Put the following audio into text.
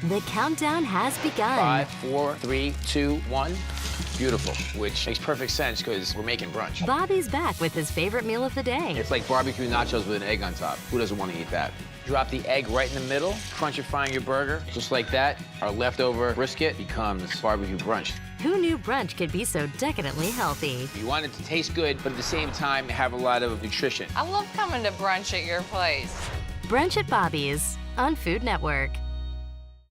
The countdown has begun. 5, 4, 3, 2, 1. Beautiful, which makes perfect sense because we're making brunch. Bobby's back with his favorite meal of the day. It's like barbecue nachos with an egg on top. Who doesn't want to eat that? Drop the egg right in the middle, crunchifying your burger. Just like that, our leftover brisket becomes barbecue brunch. Who knew brunch could be so decadently healthy? You want it to taste good, but at the same time, have a lot of nutrition. I love coming to brunch at your place. Brunch at Bobby's on Food Network.